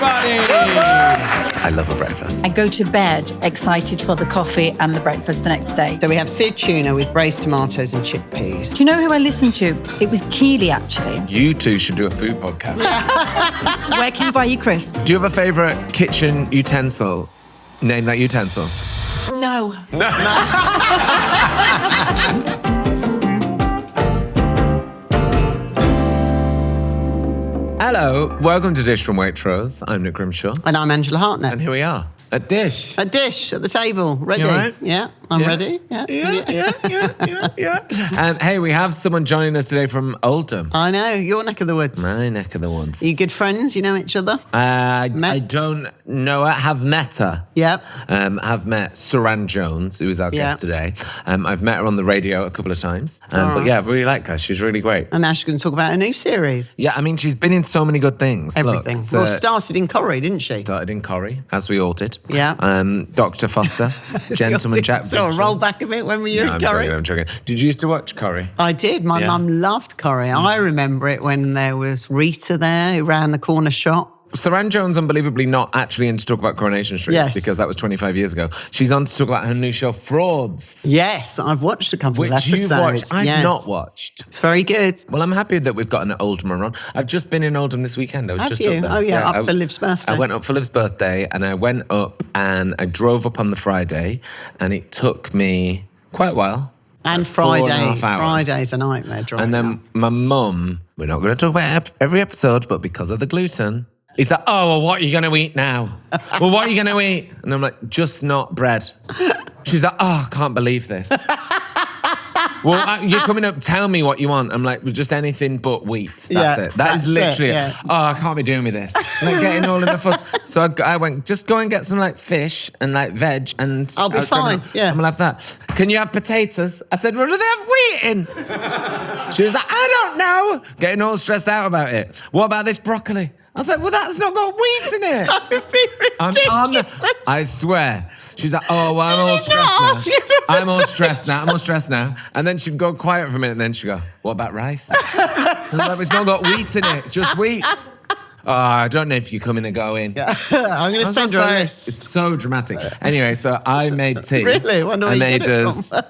everybody. I love a breakfast. I go to bed excited for the coffee and the breakfast the next day. So we have seared tuna with braised tomatoes and chickpeas. Do you know who I listened to? It was Keely, actually. You two should do a food podcast. Where can you buy your crisps? Do you have a favourite kitchen utensil? Name that utensil. No. Hello, welcome to Dish from Waitrose. I'm Nick Grimshaw. And I'm Angela Hartnett. And here we are, at Dish. A dish at the table, ready. You all right? Yeah, I'm ready. Yeah. Hey, we have someone joining us today from Oldham. I know, your neck of the woods. My neck of the woods. Are you good friends? You know each other? I don't know her. Have met her. Yep. Have met Suranne Jones, who is our guest today. I've met her on the radio a couple of times. But yeah, I really like her. She's really great. And now she's going to talk about a new series. Yeah, I mean, she's been in so many good things. Everything. Look, Well, started in Corrie, didn't she? Started in Corrie, as we all did. Yeah. Doctor Foster, Gentleman Jack and Corrie. Roll back a bit when were you in Corrie? I'm joking. Did you used to watch Corrie? I did. My mum loved Corrie. I remember it when there was Rita there who ran the corner shop. Suranne Jones, unbelievably not actually in to talk about Coronation Street, because that was 25 years ago. She's on to talk about her new show, Frauds. Yes, I've watched a couple of episodes. Which you've watched. I've not watched. It's very good. Well, I'm happy that we've got an Oldham on. I've just been in Oldham this weekend. I was just up there. Oh, yeah, up for Liv's birthday. I went up for Liv's birthday and I went up and I drove up on the Friday and it took me quite a while. And Friday. Friday. 4.5 hours. Friday's a nightmare driving. And then my mum, we're not going to talk about every episode, but because of the gluten, is like, oh, well, what are you going to eat now? Well, what are you going to eat? And I'm like, just not bread. She's like, oh, I can't believe this. Well, you're coming up, tell me what you want. I'm like, well, just anything but wheat. That's it. That's literally it. Oh, I can't be doing with this. Like getting all in the fuss. So I went, just go and get some like fish and like veg and... I'll be fine, I'm gonna have that. Can you have potatoes? I said, well, do they have wheat in? She was like, I don't know. Getting all stressed out about it. What about this broccoli? I was like, well, that's not got wheat in it. That would be ridiculous. I swear. She's like, oh, well, I'm all stressed now. I'm all stressed now. And then she'd go quiet for a minute and then she'd go, what about rice? I was like, it's not got wheat in it, just wheat. Oh, I don't know if you come in and go in. Yeah. I'm going to send you a list. It's so dramatic. Anyway, so I made tea. Really? Wonder where you get it from.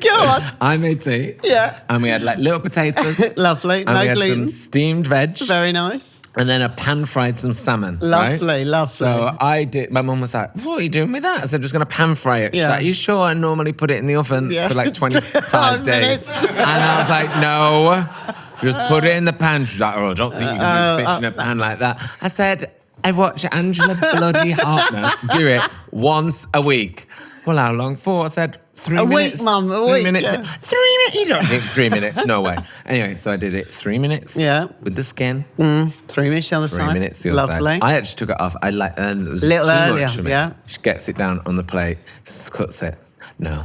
Go on. I made tea. Yeah. And we had like little potatoes. Lovely. And No we had gluten. some steamed veg. Very nice. And then I pan-fried some salmon. Lovely, lovely. So I did, my mum was like, what are you doing with that? I said, I'm just going to pan-fry it. She's like, are you sure? I normally put it in the oven for like 25 days. And I was like, no, just put it in the pan. She's like, oh, I don't think you can do fish in a pan like that. I said, I watch Angela bloody Hartnett do it once a week. Well, how long for? I said, 3 minutes. A week, Mum, a 3 week. minutes. Yeah. 3 minutes? You don't think 3 minutes? No way. Anyway, so I did it 3 minutes. Yeah. With the skin. 3 minutes the other 3 side. minutes the other Lovely. side. I actually took it off. I like, and it was Little too earlier, much for me. yeah. She gets it down on the plate, cuts it. No.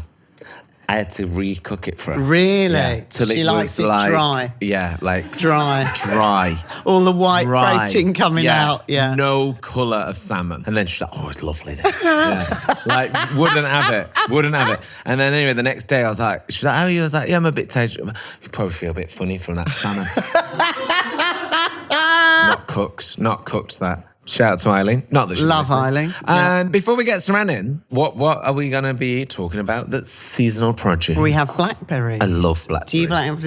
I had to re-cook it for her. Really? Yeah, till She it likes was it like, dry. Yeah, like Dry. Dry. All the white Dry. protein coming out. Yeah. No colour of salmon. And then she's like, oh, it's lovely. This. Yeah. Like, wouldn't have it. And then anyway, the next day I was like, she's like, how are you? I was like, yeah, I'm a bit tired. You probably feel a bit funny from that salmon. Not cooked that. Shout out to Eileen. Not that she's Love listening. Eileen. And before we get Suranne in, what are we going to be talking about that's seasonal produce? We have blackberries. I love blackberries. Do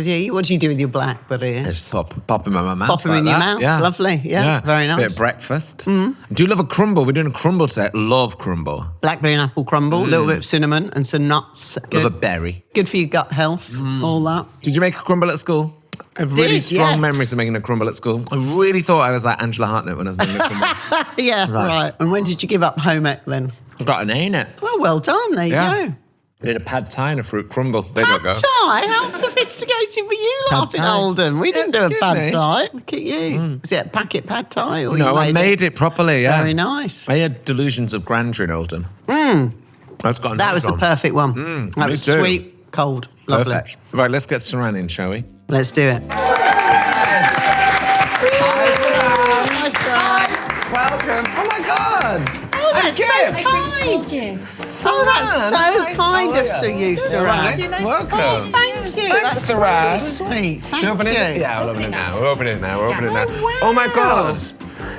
you what do you do with your blackberries? Just pop them in my mouth. Pop them in your mouth. Yeah. Lovely. Yeah. Very nice. Bit of breakfast. Do you love a crumble? We're doing a crumble today. Love crumble. Blackberry and apple crumble, a little bit of cinnamon and some nuts. Love a berry. Good for your gut health, all that. Did you make a crumble at school? I have really strong memories of making a crumble at school. I really thought I was like Angela Hartnett when I was making a crumble. Yeah, right. And when did you give up home ec then? I got an A in it. Oh, well done. There you go. Did a pad thai and a fruit crumble. They don't go. Pad thai? How sophisticated were you up in Oldham? We didn't do a pad thai. Look at you. Was it a packet pad thai? Or No, I made it properly, yeah. Very nice. I had delusions of grandeur in Oldham. That was the perfect one. That was sweet, cold, lovely. Perfect. Right, let's get Suranne in, shall we? Let's do it. Welcome. Oh my God. Oh, that's so kind. Oh, that's so kind of you, Suranne. Welcome. Thank Oops, thanks, Suranne. Sweet. Thank Should we open you. it? Yeah, we'll open it now. We're opening it now. We're opening it now. Oh, wow. Oh my God.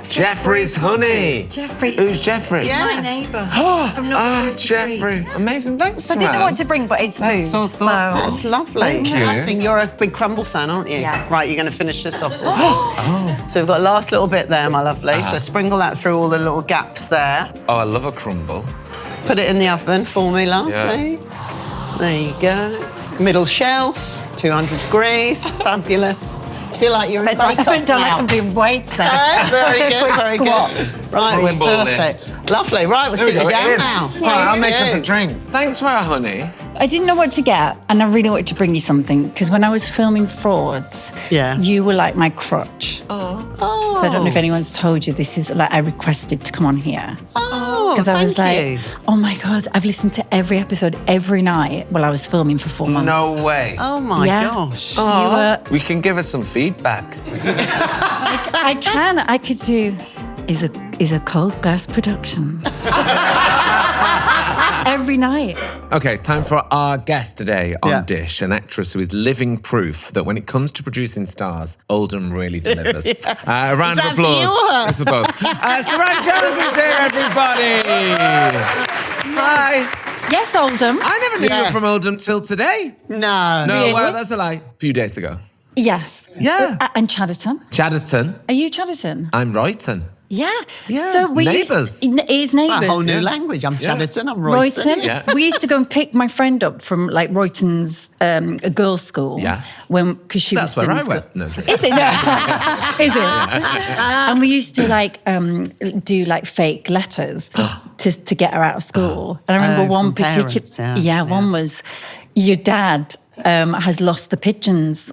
Jeffrey's honey. Jeffrey. Who's Jeffrey? It's Yeah. my neighbour. from number 33. Jeffrey. Amazing. Thanks, I didn't know Suranne. what to bring, but it's That's so moved, thoughtful. That's lovely. Thank you. I think you're a big crumble fan, aren't you? Yeah. Right, you're going to finish this off. So we've got last little bit there, my lovely. So sprinkle that through all the little gaps there. Oh, I love a crumble. Put it in the oven for me, lovely. There you go. Middle shelf, 200 degrees. Fabulous. Feel like you're in I Bake Off haven't done now. like I'm doing weights there. Very good, Quick very squats. good. Right, Crumble we're perfect. Lovely. Right, we'll sit you down now. Right, I'll make us a drink. Thanks for our honey. I didn't know what to get, and I really wanted to bring you something because when I was filming Frauds, Yeah. you were like my crutch. Oh. So I don't know if anyone's told you this is like I requested to come on here Oh, because I was thank like, you. oh my God, I've listened to every episode every night while I was filming for 4 months. No way. Oh my Yeah. gosh. You were, We can give us some feedback. I could do is a cold glass production. Every night. Okay, time for our guest today on Yeah. Dish, an actress who is living proof that when it comes to producing stars, Oldham really delivers. A round Is of that for you applause. or her? It's for both. Suranne Jones is here, everybody. Hi. Yes, Oldham. I never knew you Yes. were from Oldham till today. No. No, Really? well, that's a lie. A few days ago. Yes. Yeah. And Chatterton. Chatterton. Are you Chatterton? I'm Royton. Yeah. Yeah, So we neighbours. It's It's neighbours. a whole new language. I'm Chatterton, I'm Royton. Royton. Yeah. We used to go and pick my friend up from like Royton's a girls' school. Yeah. Because she That's was where still I in school. went. No, I'm joking. Is it? No. Is it? And we used to like do like fake letters to get her out of school. And I remember one from particular. parents, yeah. One was your dad has lost the pigeons.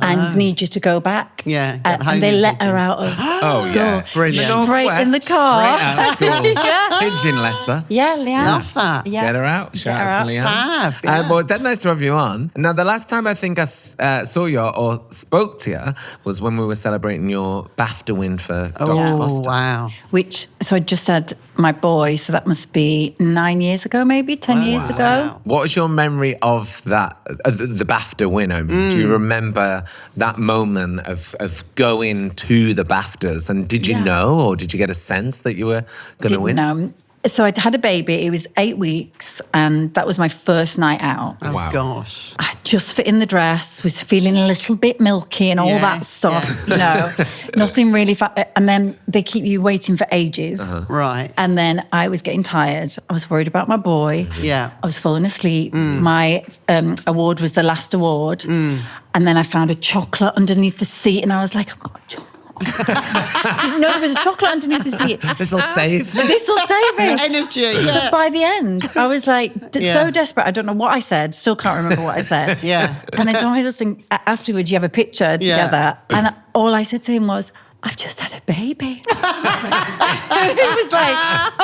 And need you to go back. Yeah, get the and they homing let her pigeons. out of Oh, school. yeah. Brilliant. Straight in the Northwest, car. straight out of school. Yeah. Pigeon letter. Yeah, Leanne. Love that. Yeah. Get her out. Shout her out out. to Leanne. Fab, yeah. Well, dead nice to have you on. Now, the last time I think I saw you or spoke to you was when we were celebrating your BAFTA win for Doctor Oh, Foster. wow. So I just had my boy, so that must be 9 years ago, maybe 10 years ago. What was your memory of that, the BAFTA win? I mean, do you remember that moment of going to the BAFTAs? And did you Yeah. know, or did you get a sense that you were going to Didn't win? know. So I'd had a baby, it was 8 weeks, and that was my first night out. Oh, Wow. gosh. I just fit in the dress, was feeling a little bit milky and all Yeah, that stuff, you know, nothing really. And then they keep you waiting for ages. Right. And then I was getting tired. I was worried about my boy. Yeah. I was falling asleep. My award was the last award. And then I found a chocolate underneath the seat and I was like, I've got a chocolate. No, there was a chocolate underneath the seat. This'll save me. This will save me. Energy. So Yeah. by the end, I was like Yeah. so desperate. I don't know what I said. Still can't remember what I said. Yeah. And then Tom Hiddleston, afterwards, you have a picture together. And all I said to him was, I've just had a baby. And he was like,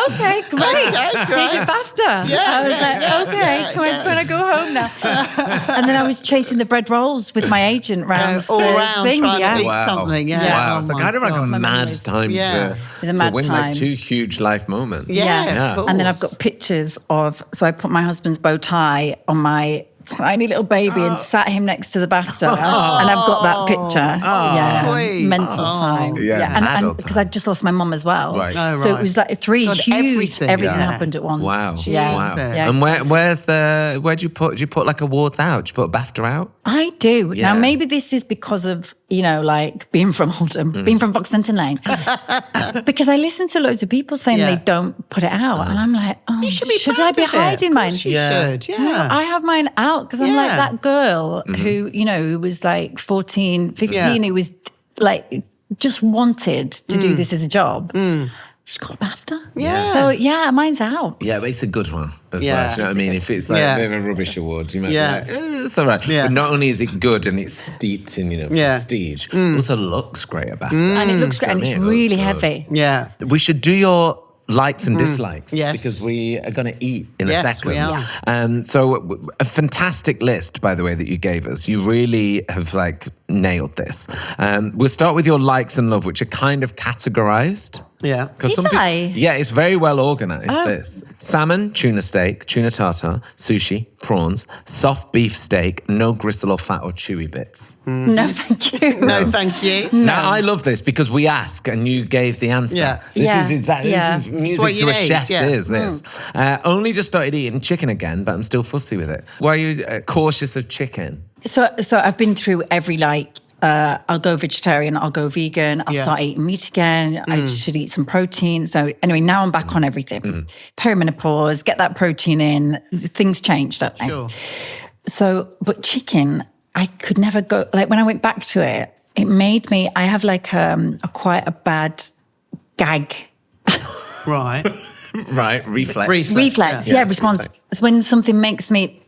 okay, great. Here's your BAFTA. I was like, okay, can I go home now? And then I was chasing the bread rolls with my agent round all the around thing. trying to Yeah. eat something. Yeah. Wow. Oh So my kind of like a God. mad time Yeah. It's a to mad win time. like two huge life moments. Yeah, of And then I've course. got pictures of, so I put my husband's bow tie on my tiny little baby and sat him next to the BAFTA. And I've got that picture. sweet. Mental time. Yeah, And adult because I'd just lost my mum as well. Right. Oh, So it right. was like three God, huge, everything. Yeah. happened at once. Wow. Yeah. Wow. Yeah. And where do you put like awards out? Do you put BAFTA out? I do. Yeah. Now, maybe this is because of, like being from Oldham, being from Foxdenton Lane. Because I listen to loads of people saying Yeah. they don't put it out. And I'm like, oh, You should be I proud be of it. hiding Of mine? course you should. Yeah. I have mine out because I'm like Yeah. that girl who, who was like 14, 15, who was like just wanted to do this as a job. She's got a BAFTA. Yeah. So, yeah, mine's out. Yeah, but it's a good one as Yeah. well. Do you know what I mean? If it's like Yeah. a bit of a rubbish award, you might Yeah. be like, it's all right. Yeah. But not only is it good and it's steeped in, Yeah. prestige, it also looks great at BAFTA. And it looks great and Do it's you know what I mean? It really looks good. heavy. Yeah. We should do your likes and dislikes Yes. because we are going to eat in a Yes, second. we are. So a fantastic list, by the way, that you gave us. You really have nailed this. We'll start with your likes and love, which are kind of categorized. Yeah. Because yeah, it's very well organised, this. Salmon, tuna steak, tuna tartare, sushi, prawns, soft beef steak, no gristle or fat or chewy bits. No, thank you. No, thank you. Now, I love this because we ask and you gave the answer. Yeah. This is exactly this is music what you to a need, chef's yeah. ears, this. Only just started eating chicken again, but I'm still fussy with it. Why are you cautious of chicken? So I've been through every I'll go vegetarian, I'll go vegan, I'll start eating meat again, I should eat some protein. So anyway, now I'm back on everything. Perimenopause, get that protein in, things change, don't they? Sure. So, but chicken, I could never go, like when I went back to it, it made me, I have like quite a bad gag. Right. Right, reflex. Reflex, response. When something makes me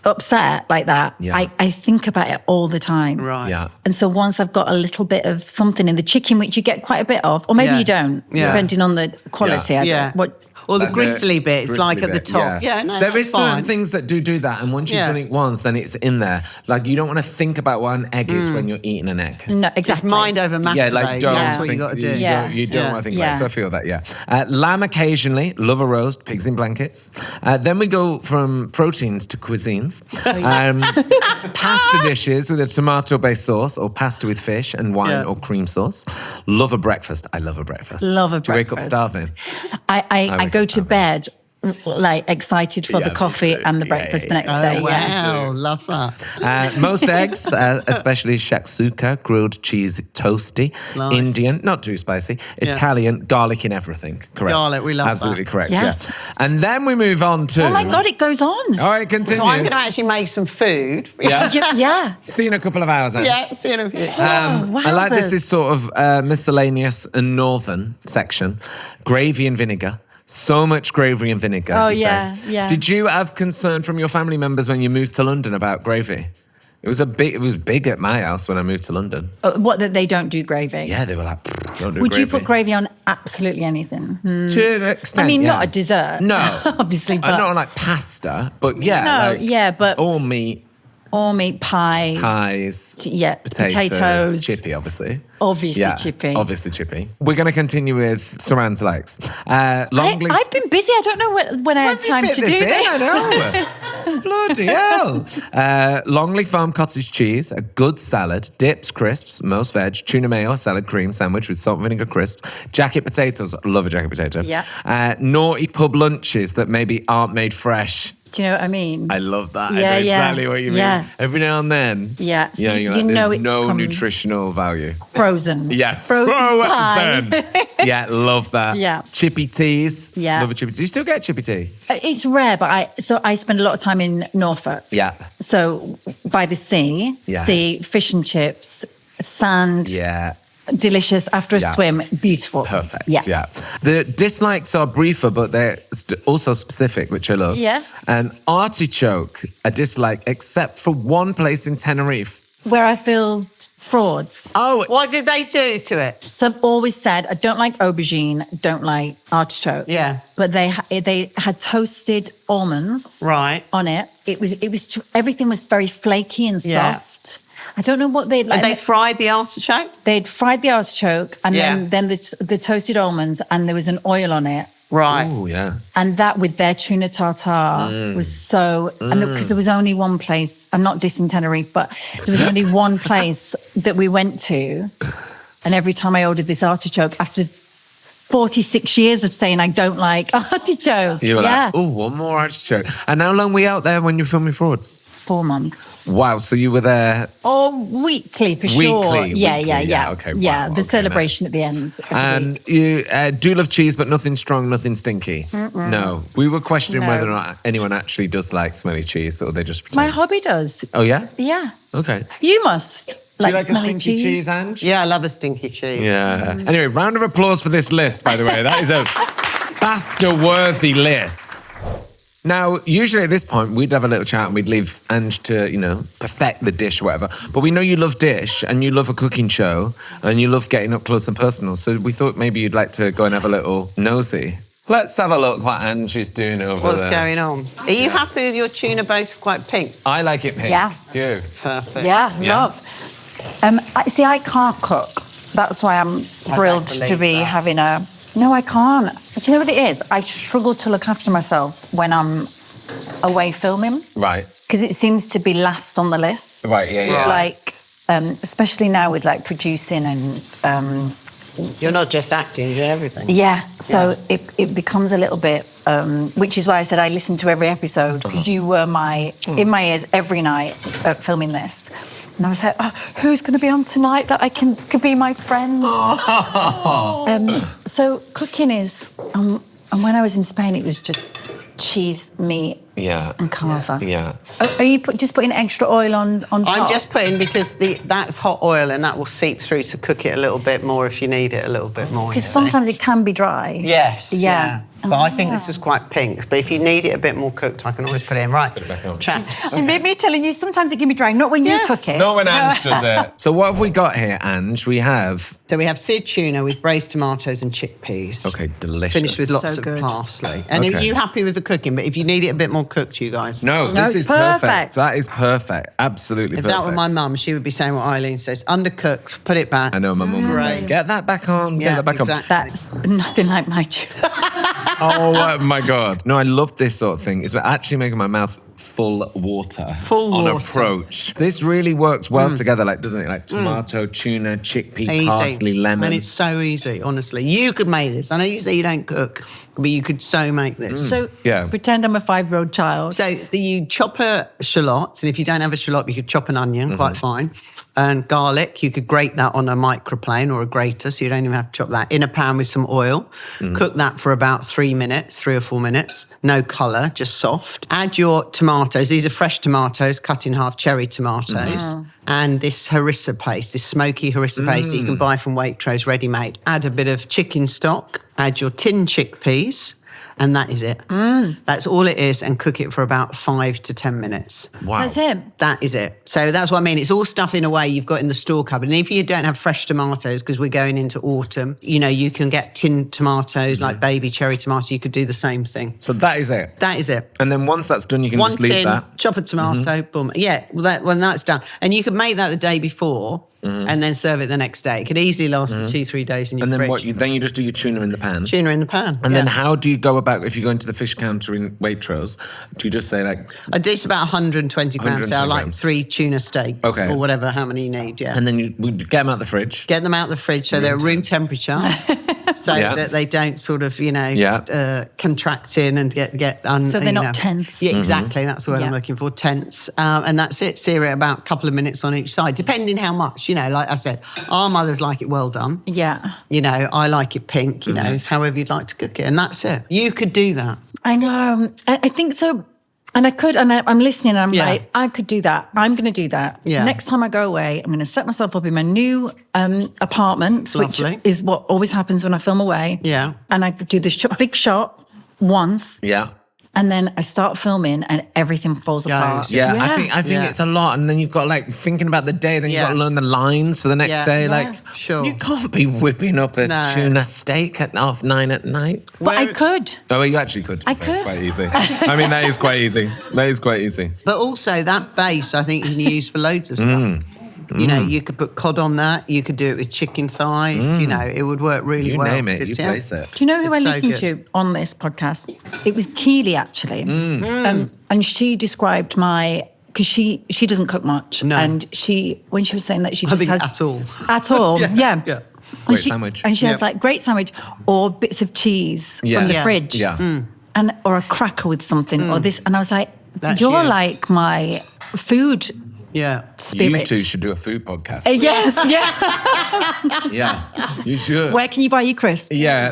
upset like that, I think about it all the time. Right. Yeah. And so once I've got a little bit of something in the chicken, which you get quite a bit of, or maybe you don't, depending on the quality. Or the gristly bit, it's like at the top. Yeah, no, there that's is fine. certain things that do that, and once you've done it once, then it's in there. Like you don't want to think about what an egg is when you're eating an egg. No, exactly. It's mind over matter. Yeah, like don't that's what think, you got to do. You don't want to think about it. So I feel that. Lamb occasionally, love a roast, pigs in blankets. Then we go from proteins to cuisines. Pasta dishes with a tomato-based sauce, or pasta with fish and wine or cream sauce. Love a breakfast. I love a breakfast. Love a breakfast. Do you wake up starving? I go to bed like excited for the coffee and the breakfast the next day. Wow, love that. Most eggs, especially shakshuka, grilled cheese toasty, Nice. Indian, not too spicy, Italian, garlic in everything. Correct. Garlic, we love that. Absolutely correct, Yes. And then we move on to... Oh my God, it goes on. All right, continues. So I'm going to actually make some food. Yeah. See you in a couple of hours, Ange. Yeah, see you in a few. I like this is sort of miscellaneous and northern section. Gravy and vinegar. So much gravy and vinegar. Oh, you say. yeah. Did you have concern from your family members when you moved to London about gravy? It was big at my house when I moved to London. What, that they don't do gravy? Yeah, they were like, don't do Would gravy. you put gravy on absolutely anything? To an extent, I mean, not a yes. dessert. No. Obviously, but... Not on like pasta, but yeah. No, like, yeah, but... all meat. All meat pies. Potatoes. Chippy, obviously. Obviously chippy. Obviously chippy. We're going to continue with Suranne's likes. I've been busy. I don't know when I have time to do this. I know. Bloody hell. Longley Farm cottage cheese, a good salad, dips, crisps, most veg, tuna mayo, salad cream sandwich with salt and vinegar crisps, jacket potatoes. Love a jacket potato. Yeah. Naughty pub lunches that maybe aren't made fresh. Do you know what I mean? I love that. Yeah, I know exactly what you mean. Yeah. Every now and then. Yeah. So you're like, know there's it's no coming. nutritional value. Frozen. Yeah. Frozen pie. Yeah, love that. Yeah. Chippy teas. Yeah. Love a chippy tea. Do you still get chippy tea? It's rare, but I spend a lot of time in Norfolk. Yeah. So by the sea, Yes. fish and chips, sand. Yeah. Delicious after a swim, beautiful. Perfect. Yeah. The dislikes are briefer, but they're also specific, which I love. Yeah. An artichoke, a dislike, except for one place in Tenerife. Where I feel frauds. Oh, What did they do to it? So I've always said I don't like aubergine, don't like artichoke. Yeah. But they had toasted almonds Right. on it. It was everything was very flaky and Yeah. soft. I don't know what they'd like. And they fried the artichoke? They'd fried the artichoke and Yeah. then the toasted almonds, and there was an oil on it. Right. oh yeah. And that with their tuna tartare was so, and because there was only one place, I'm not dissing Tenerife, but there was only one place that we went to. And every time I ordered this artichoke, after 46 years of saying I don't like artichoke. You were like, oh, one more artichoke. And how long were you out there when you were filming Frauds? 4 months. Wow, so you were there... Oh, weekly for sure. Weekly, Yeah. Okay, Yeah, wow, the okay, celebration at the end. And you do love cheese, but nothing strong, nothing stinky. No. We were questioning whether or not anyone actually does like smelly cheese, or they just pretend. My hobby does. Oh, yeah? Yeah. Okay. You must Do you like a smelly stinky cheese, Ange? Yeah, I love a stinky cheese. Yeah. Anyway, round of applause for this list, by the way. That is a BAFTA-worthy list. Now, usually at this point, we'd have a little chat and we'd leave Ange to, perfect the dish or whatever. But we know you love dish and you love a cooking show and you love getting up close and personal. So we thought maybe you'd like to go and have a little nosy. Let's have a look what Ange is doing over What's there. going on? Are you happy with your tuna both quite pink? I like it pink. Yeah. Do you? Perfect. Yeah, Yeah. love. I can't cook. That's why I'm thrilled to be having a... No, I can't. Do you know what it is? I struggle to look after myself when I'm away filming. Right. Because it seems to be last on the list. Right, yeah. Like, especially now with like producing and... You're not just acting, you're everything. Yeah, so it becomes a little bit, which is why I said I listened to every episode, because you were in my ears every night filming this. And I was like, who's going to be on tonight that I could be my friend? So cooking is, and when I was in Spain, it was just cheese, meat, and carver. Yeah. Are you just putting extra oil on top? I'm just putting, because that's hot oil and that will seep through to cook it a little bit more if you need it a little bit more. Because sometimes it can be dry. Yes. Yeah. But I think this is quite pink. But if you need it a bit more cooked, I can always put it in. Right. Put it back on. Chaps. And me telling you, sometimes it can be dry, not when you cook it. Not when Ange does it. So what have we got here, Ange? We have... So we have seared tuna with braised tomatoes and chickpeas. Okay, delicious. Finished with lots So of good. parsley. And are you happy with the cooking? But if you need it a bit more cooked, you guys. No, this it's is perfect. perfect. That is perfect. Absolutely If perfect. that were my mum, she would be saying what Eileen says. Undercooked, put it back. I know, my mum was Great. like, get that back on, get Yeah, that back exactly. That's nothing like my on. Oh my God. No, I love this sort of thing. It's actually making my mouth full water. Full on water. approach. This really works well together, like, doesn't it? Like tomato, tuna, chickpea, Easy. parsley, lemon. And it's so easy, honestly. You could make this. I know you say you don't cook, but you could so make this. So Yeah. pretend I'm a 5-year-old child. So you chop a shallot, and if you don't have a shallot, you could chop an onion, quite fine. And garlic, you could grate that on a microplane or a grater, so you don't even have to chop that, in a pan with some oil. Cook that for about 3 or 4 minutes. No colour, just soft. Add your tomatoes. These are fresh tomatoes, cut in half, cherry tomatoes. And this harissa paste, this smoky harissa paste that you can buy from Waitrose ready-made. Add a bit of chicken stock. Add your tin chickpeas. And that is it. That's all it is, and cook it for about 5 to 10 minutes. Wow. That's it. That is it. So that's what I mean. It's all stuff in a way you've got in the store cupboard. And if you don't have fresh tomatoes, because we're going into autumn, you can get tinned tomatoes, like baby cherry tomatoes. You could do the same thing. So that is it. That is it. And then once that's done, you can One just leave tin, that. chop a tomato, boom. Yeah, when that's done. And you could make that the day before and then serve it the next day. It could easily last for 2-3 days in your And then fridge. then you just do your tuna in the pan. Tuna in the pan. And then how do you go about, if you go into the fish counter in Waitrose, do you just say like... I do about 120 grams. So I 120 like grams. 3 tuna steaks Okay. or whatever, how many you need, yeah. And then you would get them out the fridge. Get them out the fridge so they're room temperature, so Yeah. that they don't sort of, contract in and get So they're not tense. Yeah, exactly. That's the word I'm Yeah. looking for, tense. And that's it. Sear it about a couple of minutes on each side, depending how much. Like I said, our mothers like it well done. Yeah. I like it pink, however you'd like to cook it. And that's it. You could do that. I know. I think so. And I could, and I'm listening, and I'm Yeah. like, I could do that. I'm going to do that. Yeah. Next time I go away, I'm going to set myself up in my new apartment, which Lovely. is what always happens when I film away. Yeah. And I could do this big shot once, Yeah. and then I start filming, and everything falls apart. Yeah, I think Yeah. it's a lot, and then you've got like thinking about the day, then you've got to Yeah. learn the lines for the next Yeah. day. Yeah. Like, Sure. you can't be whipping up a No. tuna steak at 9:30 at night. But I could. Oh, well, you actually could. I That's could. quite easy. I mean, that is quite easy. That is quite easy. But also that base, I think you can use for loads of stuff. You could put cod on that. You could do it with chicken thighs. It would work really You well. name it, you It's- place it. Do you know who I It's so listened good. to on this podcast? It was Keely, actually. And she described because she doesn't cook much. No. And when she was saying that she I just think has... at all. At all, yeah. Yeah. And Great she, sandwich. And she has Yep. like great sandwich or bits of cheese Yeah. from the Yeah. fridge. Yeah. Or a cracker with something or this. And I was like, That's you're you. like my food Yeah. spirit. You two should do a food podcast. Yes, yeah. Yeah, you should. Where can you buy your crisps? Yeah,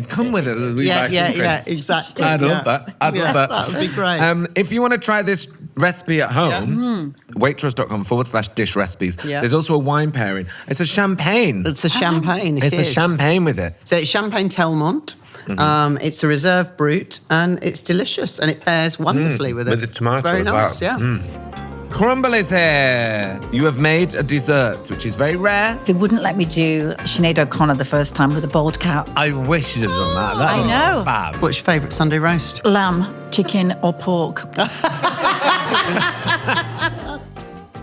come with it. We buy some crisps. exactly. I'd love yeah. that. I'd Yeah, love that. that would be great. If you want to try this recipe at home, waitrose.com/dish recipes. Yeah. There's also a wine pairing. It's a champagne. It's a champagne. It's a champagne with it. So it's champagne Telmont. It's a reserve Brut, and it's delicious, and it pairs wonderfully with it. With the tomato It's very as nice, well. yeah. Crumble is here. You have made a dessert, which is very rare. They wouldn't let me do Sinead O'Connor the first time with a bald cap. I wish you'd have done that. That I would be know. Fab. What's your favourite Sunday roast? Lamb, chicken or pork.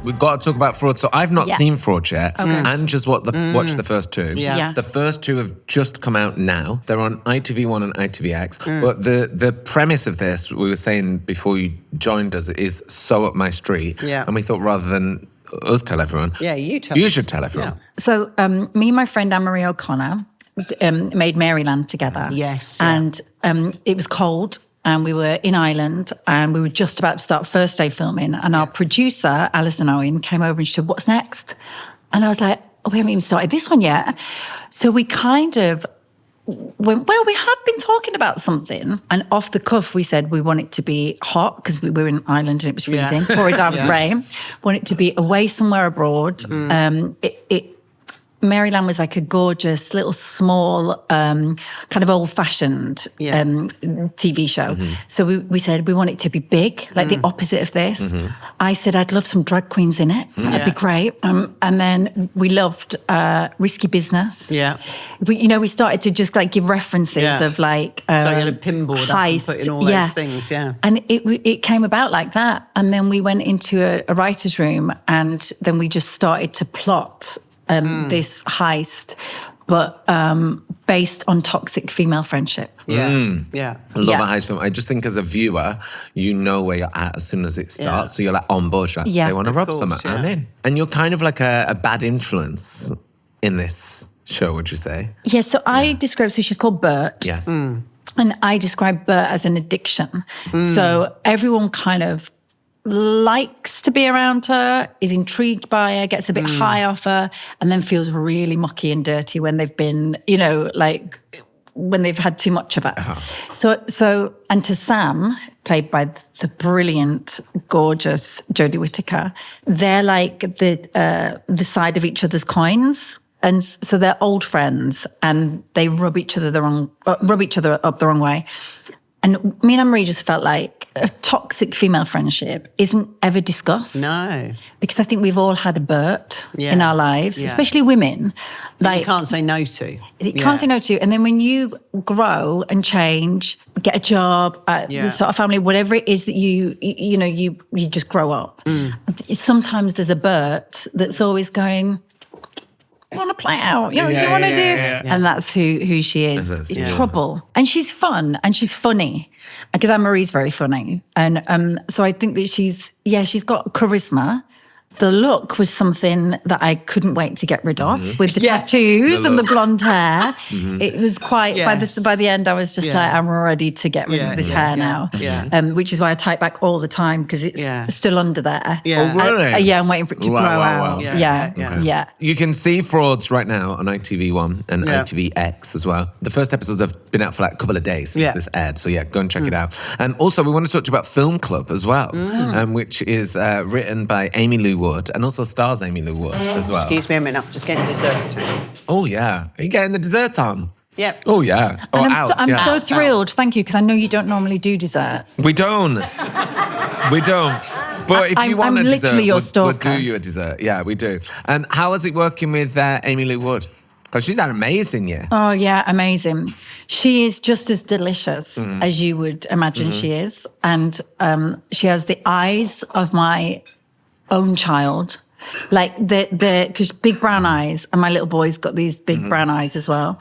we've got to talk about Fraud. So I've not Yeah. seen Fraud yet. And just watched the first two. Yeah. The first two have just come out now. They're on ITV1 and ITVX. But the premise of this, we were saying before you joined us, is so up my street. Yeah. And we thought rather than us tell everyone, you should tell everyone. Yeah. So me and my friend Anne-Marie O'Connor made Maryland together. Yes, yeah. And it was cold. And we were in Ireland and we were just about to start first day filming. And our producer, Alison Owen, came over and she said, "What's next?" And I was like, "Oh, we haven't even started this one yet." So we kind of went, "Well, we have been talking about something." And off the cuff, we said we want it to be hot because we were in Ireland and it was freezing, pouring down with rain. Want it to be away somewhere abroad. Maryland was like a gorgeous little small kind of old-fashioned TV show. So we said we want it to be big, like the opposite of this. I said I'd love some drag queens in it. That'd be great. And then we loved Risky Business. Yeah. We started to just like give references of like so you had a pinboard heist, up and put in all those things, And it came about like that. And then we went into a writer's room and then we just started to plot this heist, but based on toxic female friendship. Yeah. I love a heist film. I just think as a viewer, you know where you're at as soon as it starts. So you're like on board. You're like, they want to rob someone. I'm in. And you're kind of like a bad influence in this show, would you say? Yeah, so I describe, so she's called Brut. Yes. And I describe Brut as an addiction. So everyone kind of likes to be around her, is intrigued by her, gets a bit high off her, and then feels really mucky and dirty when they've been, like when they've had too much of her. So, and to Sam, played by the brilliant, gorgeous Jodie Whittaker, they're like the side of each other's coins. And so they're old friends and they rub each other up the wrong way. And me and Anne-Marie just felt like a toxic female friendship isn't ever discussed. No. Because I think we've all had a Bert in our lives, especially women. Like, you can't say no to. You can't say no to. And then when you grow and change, get a job, sort of family, whatever it is that you just grow up. Sometimes there's a Bert that's always going, "I want to play out, you want to do," and that's who she is. Trouble, and she's fun and she's funny because Anne-Marie's very funny, and so I think that she's got charisma. The look was something that I couldn't wait to get rid of with the tattoos and the blonde hair. It was quite, by the end, I was just like, I'm ready to get rid of this hair now. Which is why I tie it back all the time because it's still under there. Oh, really? I'm waiting for it to grow out. Yeah. You can see Frauds right now on ITV1 and ITVX as well. The first episodes have been out for like a couple of days since this aired. So go and check it out. And also, we want to talk to you about Film Club as well, which is written by Amy Lou Wood and also stars Amy Lou Wood as well. Excuse me a minute, I'm just getting dessert. Oh, yeah. Are you getting the dessert on? Yep. Oh, yeah. And I'm so thrilled, thank you, because I know you don't normally do dessert. We don't. But if you want I'm a dessert, literally your we'll stalker. do you a dessert. Yeah, we do. And how is it working with Amy Lou Wood? Because she's an amazing year. Oh, yeah, amazing. She is just as delicious as you would imagine she is. And she has the eyes of my own child. Like, because big brown eyes, and my little boy's got these big brown eyes as well.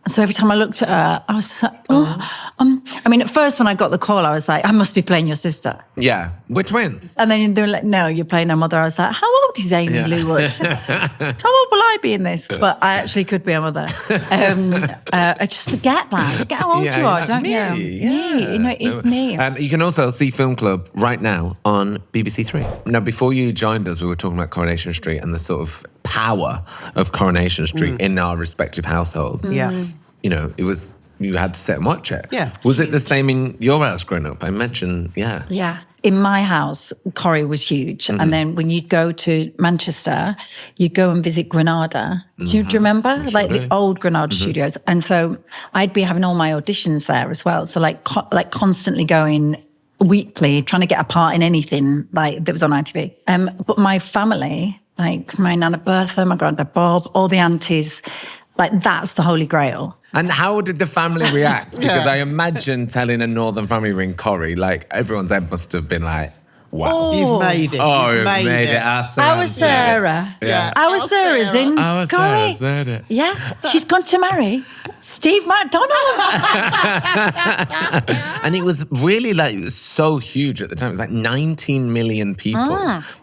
So every time I looked at her, I was like, I mean, at first when I got the call, I was like, I must be playing your sister. Yeah. We're twins. And then they were like, no, you're playing her mother. I was like, how old is Amy Lou Wood? How old will I be in this? But I actually could be her mother. I just forget that. Forget how old you are, don't you? Me. It's me. You can also see Film Club right now on BBC Three. Now, before you joined us, we were talking about Coronation Street and the sort of power of Coronation Street in our respective households. Yeah. It was, you had to sit and watch it. Yeah. Was it the same in your house growing up? I mentioned, Yeah. In my house, Corrie was huge. And then when you'd go to Manchester, you'd go and visit Granada. Do you remember? Like the old Granada studios. And so I'd be having all my auditions there as well. So like constantly going weekly, trying to get a part in anything like that was on ITV. But my family, like my Nana Bertha, my Grandad Bob, all the aunties, like that's the Holy Grail. And how did the family react? Because I imagine telling a northern family ring Corrie, like everyone's head must have been like, Wow. You've made it. Oh, You've you've made it. Our Suranne Sarah. Yeah. Our Sarah's in Our Corrie. Sarah's in it. Yeah, she's gone to marry Steve McDonald. And it was really like, it was so huge at the time. It was like 19 million people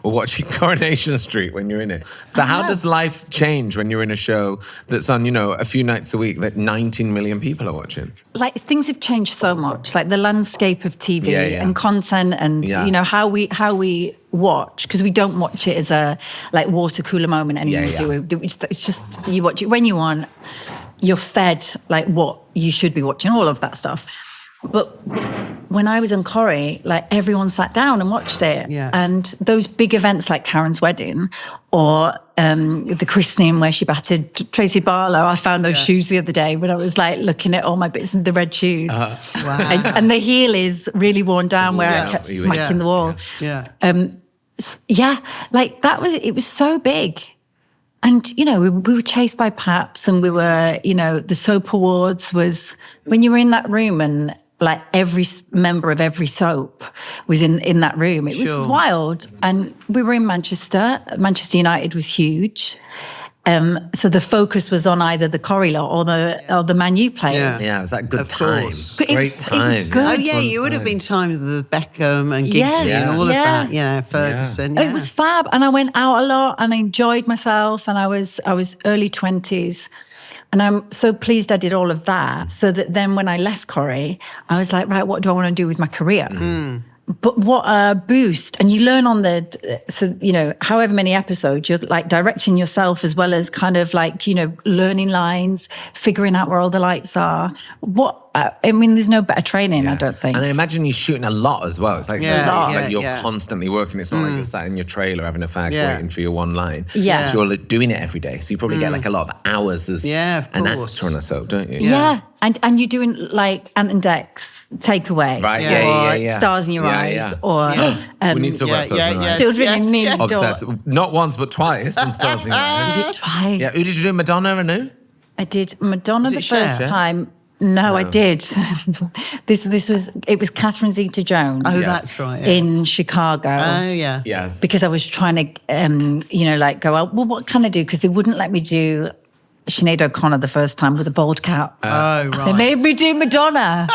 were watching Coronation Street when you're in it. So how does life change when you're in a show that's on, a few nights a week that 19 million people are watching? Like things have changed so much, like the landscape of TV and content, and how we watch, because we don't watch it as a like water cooler moment anymore. Do we? It's just you watch it when you want. You're fed like what you should be watching, all of that stuff. But when I was in Corrie, like everyone sat down and watched it. Yeah. And those big events like Karen's wedding or the christening where she battered Tracy Barlow. I found those shoes the other day when I was like looking at all my bits of the red shoes. Wow. And the heel is really worn down where I kept smacking the wall. Like it was so big. And, we were chased by Paps, and we were, the soap awards was when you were in that room and like every member of every soap was in that room. It was wild. And we were in Manchester. Manchester United was huge. So the focus was on either the Corrie lot or the Man U players. Yeah, it was that good time. Great time. It was good. Oh, yeah, you would have been timed with the Beckham and Giggsy and all of that, Ferguson. It was fab. And I went out a lot and I enjoyed myself, and I was early 20s. And I'm so pleased I did all of that, so that then when I left Corrie, I was like, right, what do I want to do with my career? But what a boost. And you learn on however many episodes, you're like directing yourself as well as kind of like, learning lines, figuring out where all the lights are. There's no better training, I don't think. And I imagine you're shooting a lot as well. It's like, you're yeah. constantly working. It's not like you're sat in your trailer having a fag waiting for your one line. Yeah. So you're doing it every day. So you probably get like a lot of hours as an actor on a soap, don't you? Yeah. And you're doing like Ant and Dec's Takeaway. Right, or Stars in Your Eyes. Or we need to talk about Stars in Your Eyes. Children in Need. Obsessed. Not once, but twice in Stars in Your Eyes. Did it twice. Yeah. Who did you do? Madonna and who? I did Madonna the first Cher? time. No, I did. It was Catherine Zeta-Jones. Oh, that's right. Yeah. In Chicago. Oh, yeah. Yes. Because I was trying to, go out. Well, what can I do? Because they wouldn't let me do Sinead O'Connor the first time with a bald cap. Oh, right. They made me do Madonna.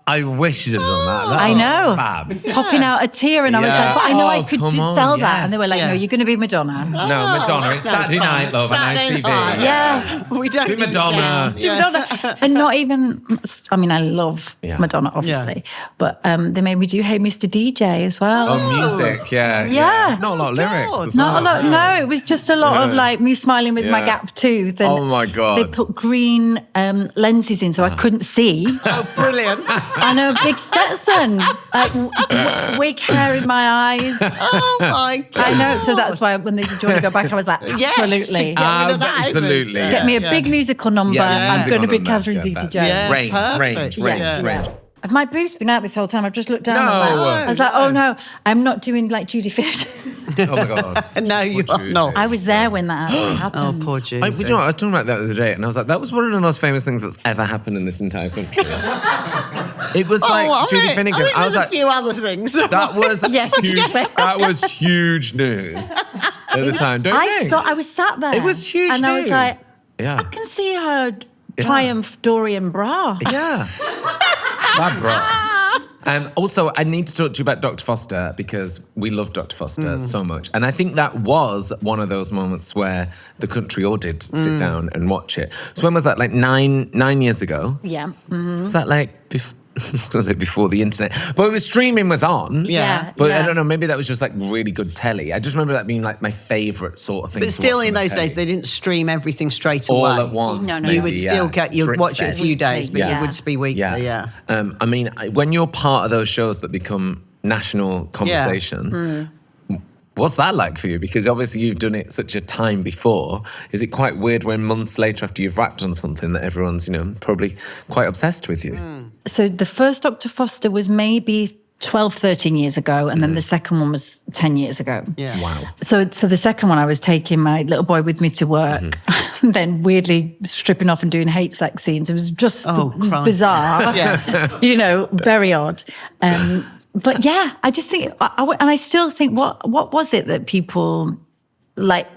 I wish you'd have done that. I know. Fab. Popping out a tear, and I was like, but I know I could sell that. yes. And they were like, no, you're going to be Madonna. No, Madonna. It's Saturday Night Love on Saturday ITV. night. Yeah. We don't Do Madonna. Do Madonna. And not even, I love Madonna, obviously. But they made me do Hey Mr. DJ as well. Oh, music, yeah. Yeah. Not a lot of lyrics as Not a well. lot, no. It was just a lot of like me smiling with my gap tooth. And Oh, my God. They put green lenses in so I couldn't see. Oh, brilliant. And a big Stetson, like wig hair in my eyes. Oh, my God. I know. So that's why when they said, do you want to go back, I was like, Yes, absolutely. to get rid of that Absolutely. image. Get me a big musical number. I'm musical going to be number. Catherine Yeah, Zeta-Jones. Yeah. Range. perfect. Have my boobs been out this whole time? I've just looked down No. on that. I was like, oh no, I'm not doing like Jodie Whittaker. Oh, my God. No, you are not. I was there when that actually Oh, happened. poor Judy. I was talking about that the other day, and I was like, that was one of the most famous things that's ever happened in this entire country. It was like Jodie Finnegan. I was think there's like, a few other things. that was Yes, huge. That was huge news at the time. Don't you think? I was sat there. It was huge and I was news. like, Yeah. I can see her Triumph Dorian bra. Yeah. That bra. Also, I need to talk to you about Dr. Foster because we love Dr. Foster so much. And I think that was one of those moments where the country all did sit down and watch it. So when was that? Like nine years ago? Yeah. So was that like I was going to say before the internet, but it was streaming was on. Yeah. But I don't know, maybe that was just like really good telly. I just remember that being like my favourite sort of thing. But to still, watch in on the those telly. days, they didn't stream everything straight all away. at once. No, no, You no. would still you'd watch it a few days, but Yeah. it would be weekly. Yeah. I mean, when you're part of those shows that become national conversation, what's that like for you? Because obviously you've done it such a time before. Is it quite weird when months later after you've wrapped on something that everyone's, probably quite obsessed with you? So the first Dr. Foster was maybe 12, 13 years ago, and then the second one was 10 years ago. Yeah. Wow. So the second one, I was taking my little boy with me to work, and then weirdly stripping off and doing hate sex scenes. It was just it was Christ. bizarre. Yes. Very odd. But yeah, I just think, and I still think, what was it that people like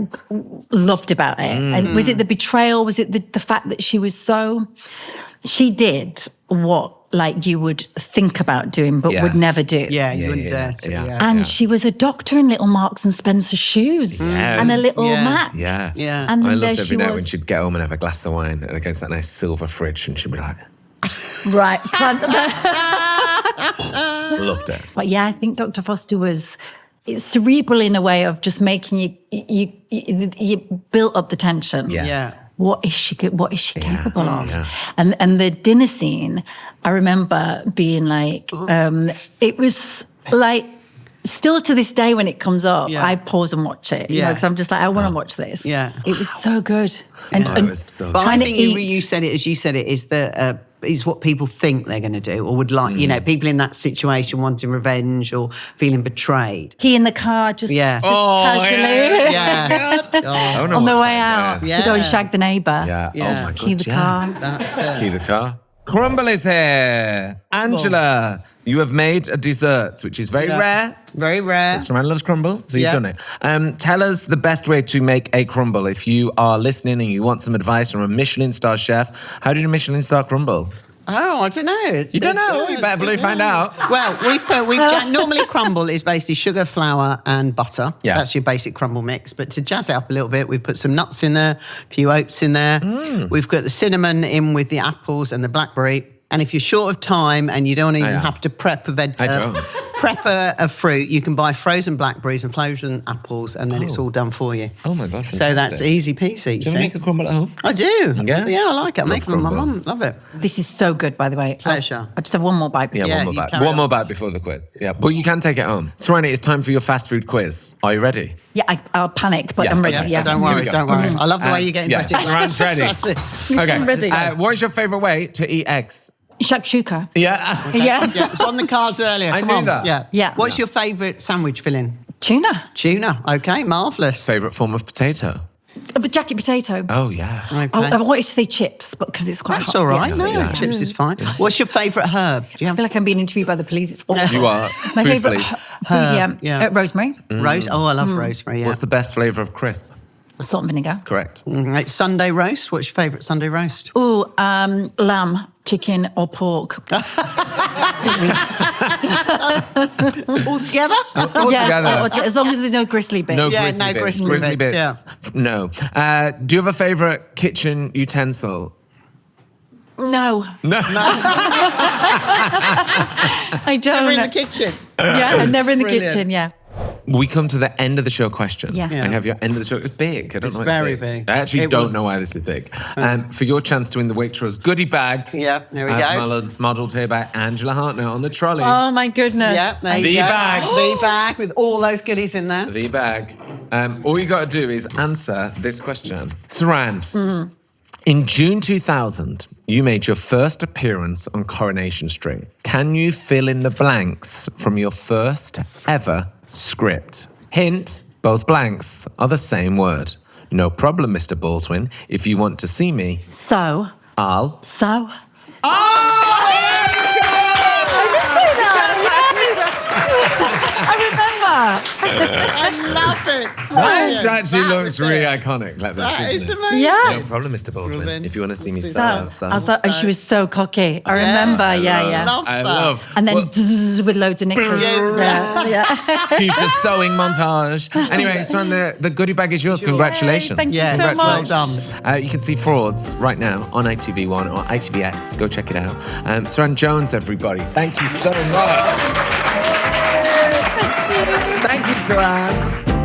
loved about it? And was it the betrayal? Was it the fact that she did what like you would think about doing but would never do? Yeah, you wouldn't dare to. Yeah. And she was a doctor in little Marks and Spencer shoes and a little Mac. Yeah. And I then loved there every she night was. when she'd get home and have a glass of wine against that nice silver fridge, and she'd be like, Right. loved it. But yeah, I think Dr. Foster was cerebral in a way of just making you built up the tension. Yes. Yeah. What is she capable of? Yeah. And the dinner scene, I remember being like, it was like, still to this day when it comes up, I pause and watch it, you know, because I'm just like, I want to watch this. Yeah. It was so good. And it was so But I trying to think eat. you said it as you said it, is that is what people think they're going to do or would like, you know, people in that situation wanting revenge or feeling betrayed. He in the car just casually Yeah. on the way out Yeah. to go and shag the neighbour. Yeah. Yeah. Oh my Key God, the yeah. car. That's Key the car. Crumble is here. Angela, you have made a dessert, which is very rare. very rare. Suranne loves crumble, so you've Yeah. done it. Tell us the best way to make a crumble. If you are listening and you want some advice from a Michelin star chef, how do you do a Michelin star crumble? Oh, I don't know. You don't know? You better bloody find out. Well, normally crumble is basically sugar, flour, and butter. Yeah. That's your basic crumble mix. But to jazz it up a little bit, we've put some nuts in there, a few oats in there. We've got the cinnamon in with the apples and the blackberry. And if you're short of time and you don't even have to prep a fruit, you can buy frozen blackberries and frozen apples, and then it's all done for you. Oh my God, So that's fantastic. easy peasy. Do you ever make a crumble at home? I do. Yeah? Yeah, I like it. I Love make them with my crumble. mum. Love it. This is so good, by the way. Pleasure. I just have one more bite. Yeah, Yeah, one more you bite. carry One on. more bite before the quiz. Yeah, but you can take it home. Suranne, it's time for your fast food quiz. Are you ready? Yeah, I'll panic, but Yeah, I'm ready. okay. Yeah. Don't Here worry, we go. don't worry. I love the way you're getting yeah, ready. Suranne's ready. That's it. Okay. Ready. What is your favourite way to eat eggs? Shakshuka. Yeah. Yes. Yeah, it was on the cards earlier. I Come knew on. that. Yeah. Yeah. What's your favourite sandwich filling? Tuna. Tuna. Okay, marvellous. Favourite form of potato? A jacket potato. Oh, yeah. Okay. I wanted to say chips, but because it's quite That's hot. all right. Yeah. No, yeah. chips is fine. What's your favourite herb? Do you I have feel like I'm being interviewed by the police. It's awful. You are. My Food favourite police. rosemary, rose? Oh, I love rosemary. Yeah. What's the best flavour of crisp? salt and vinegar. Correct. Right, Sunday roast. What's your favourite Sunday roast? Oh, lamb, chicken, or pork. All together? Altogether. As long as there's no gristly bits. No Yeah, grizzly no bits. grizzly Grizzly bits, bits. No. Do you have a favourite kitchen utensil? No. No. I don't. Never in the kitchen. Yeah, I'm never in the Brilliant. kitchen, yeah. We come to the end of the show question. Yeah. I have your end of the show. It's big. I don't know why very big. I actually It don't will- know why this is big. For your chance to win the Waitrose goodie bag. Yeah, there we as go. modelled here by Angela Hartnett on the trolley. Oh, my goodness. Yeah, there you The go. bag. The bag with all those goodies in there. The bag. All you got to do is answer this question. Suranne, in June 2000, you made your first appearance on Coronation Street. Can you fill in the blanks from your first ever script? Hint, both blanks are the same word. No problem, Mr. Baldwin. If you want to see me, So. I'll... So. I love it. That actually looks really iconic. Like That doesn't is it? amazing. Yeah. No problem, Mr. Baldwin. Ruben. If you want to see me, So. so. I thought, and she was so cocky. I remember, yeah. Love I that. love. And then Well, with loads of nickels. Yeah. she's a sewing montage. Anyway, Suranne, the goodie bag is yours. Congratulations. Thank you Yes, so well much. done. You can see Frauds right now on ITV1 or ITVX. Go check it out. Suranne Jones, everybody. Thank you so much. Thank you, Suranne.